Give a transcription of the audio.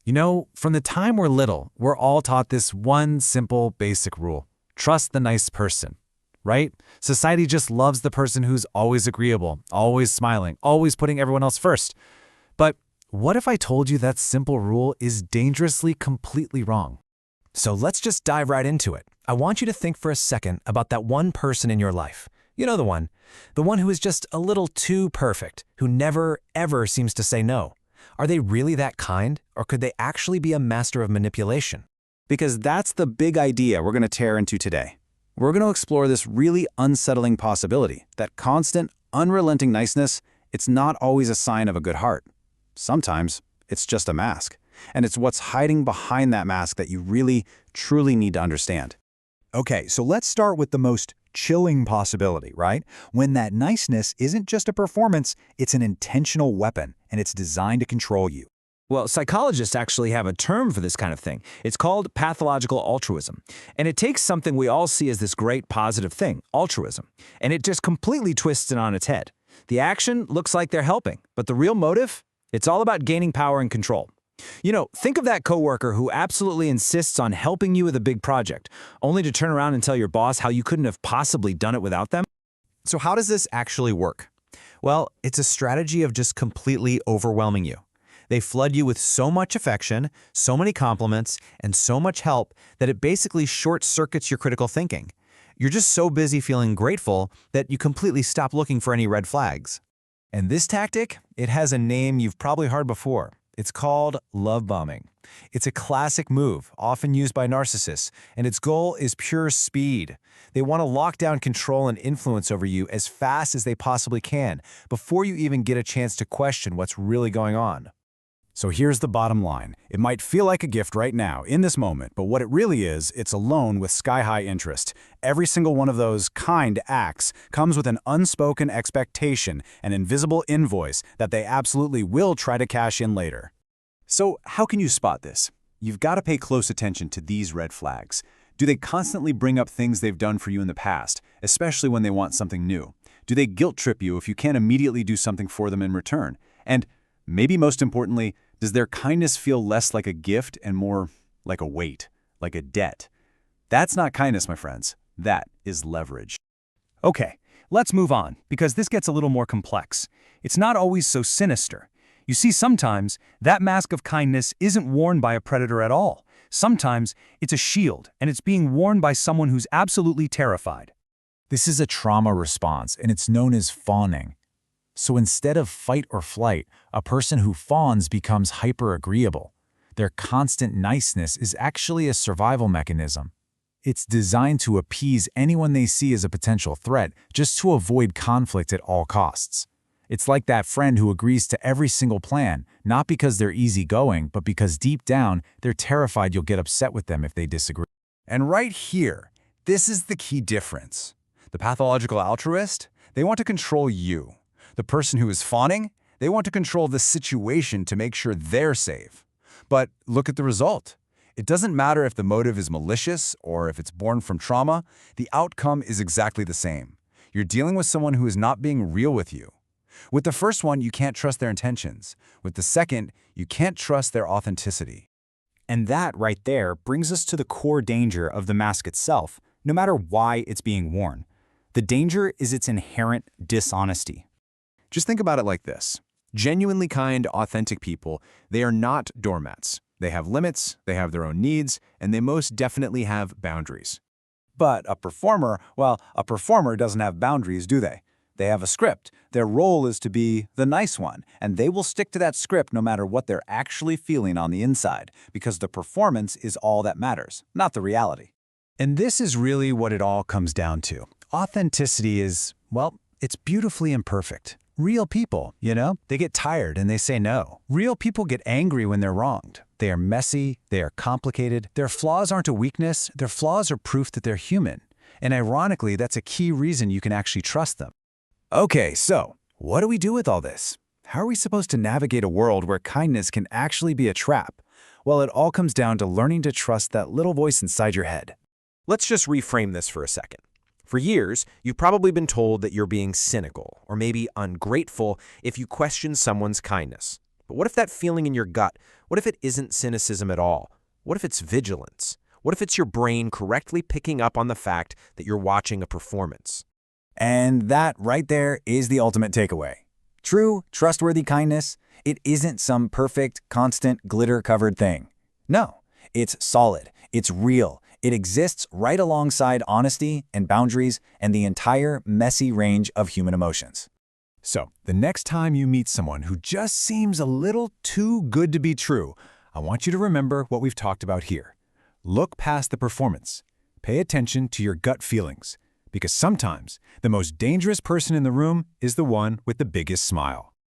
You know, from the time we're little, we're all taught this one simple, basic rule. Trust the nice person, right? Society just loves the person who's always agreeable, always smiling, always putting everyone else first. But what if I told you that simple rule is dangerously completely wrong? So let's just dive right into it. I want you to think for a second about that one person in your life. You know the one who is just a little too perfect, who never, ever seems to say no. Are they really that kind, or could they actually be a master of manipulation? Because that's the big idea we're going to tear into today. We're going to explore this really unsettling possibility that constant, unrelenting niceness, it's not always a sign of a good heart. Sometimes it's just a mask, and it's what's hiding behind that mask that you really, truly need to understand. Okay, so let's start with the most chilling possibility, right? When that niceness isn't just a performance, it's an intentional weapon, and it's designed to control you. Well, psychologists actually have a term for this kind of thing. It's called pathological altruism. And it takes something we all see as this great positive thing, altruism, and it just completely twists it on its head. The action looks like they're helping, but the real motive? It's all about gaining power and control. You know, think of that coworker who absolutely insists on helping you with a big project, only to turn around and tell your boss how you couldn't have possibly done it without them. So how does this actually work? Well, it's a strategy of just completely overwhelming you. They flood you with so much affection, so many compliments, and so much help that it basically short-circuits your critical thinking. You're just so busy feeling grateful that you completely stop looking for any red flags. And this tactic, it has a name you've probably heard before. It's called love bombing. It's a classic move, often used by narcissists, and its goal is pure speed. They want to lock down control and influence over you as fast as they possibly can, before you even get a chance to question what's really going on. So here's the bottom line. It might feel like a gift right now, in this moment, but what it really is, it's a loan with sky-high interest. Every single one of those kind acts comes with an unspoken expectation, an invisible invoice that they absolutely will try to cash in later. So how can you spot this? You've got to pay close attention to these red flags. Do they constantly bring up things they've done for you in the past, especially when they want something new? Do they guilt-trip you if you can't immediately do something for them in return? And maybe most importantly, does their kindness feel less like a gift and more like a weight, like a debt? That's not kindness, my friends. That is leverage. Okay, let's move on, because this gets a little more complex. It's not always so sinister. You see, sometimes that mask of kindness isn't worn by a predator at all. Sometimes it's a shield, and it's being worn by someone who's absolutely terrified. This is a trauma response, and it's known as fawning. So instead of fight or flight, a person who fawns becomes hyper-agreeable. Their constant niceness is actually a survival mechanism. It's designed to appease anyone they see as a potential threat, just to avoid conflict at all costs. It's like that friend who agrees to every single plan, not because they're easygoing, but because deep down, they're terrified you'll get upset with them if they disagree. And right here, this is the key difference. The pathological altruist, they want to control you. The person who is fawning, they want to control the situation to make sure they're safe. But look at the result. It doesn't matter if the motive is malicious or if it's born from trauma, the outcome is exactly the same. You're dealing with someone who is not being real with you. With the first one, you can't trust their intentions. With the second, you can't trust their authenticity. And that right there brings us to the core danger of the mask itself, no matter why it's being worn. The danger is its inherent dishonesty. Just think about it like this. Genuinely kind, authentic people, they are not doormats. They have limits, they have their own needs, and they most definitely have boundaries. But a performer, well, a performer doesn't have boundaries, do they? They have a script. Their role is to be the nice one, and they will stick to that script no matter what they're actually feeling on the inside, because the performance is all that matters, not the reality. And this is really what it all comes down to. Authenticity is, well, it's beautifully imperfect. Real people, you know, they get tired and they say no. Real people get angry when they're wronged. They are messy, they are complicated. Their flaws aren't a weakness, their flaws are proof that they're human. And ironically, that's a key reason you can actually trust them. Okay, so what do we do with all this? How are we supposed to navigate a world where kindness can actually be a trap? Well, it all comes down to learning to trust that little voice inside your head. Let's just reframe this for a second. For years, you've probably been told that you're being cynical or maybe ungrateful if you question someone's kindness. But what if that feeling in your gut, what if it isn't cynicism at all? What if it's vigilance? What if it's your brain correctly picking up on the fact that you're watching a performance? And that right there is the ultimate takeaway. True, trustworthy kindness, it isn't some perfect, constant, glitter-covered thing. No, it's solid, it's real, it exists right alongside honesty and boundaries and the entire messy range of human emotions. So, the next time you meet someone who just seems a little too good to be true, I want you to remember what we've talked about here. Look past the performance. Pay attention to your gut feelings, because sometimes the most dangerous person in the room is the one with the biggest smile.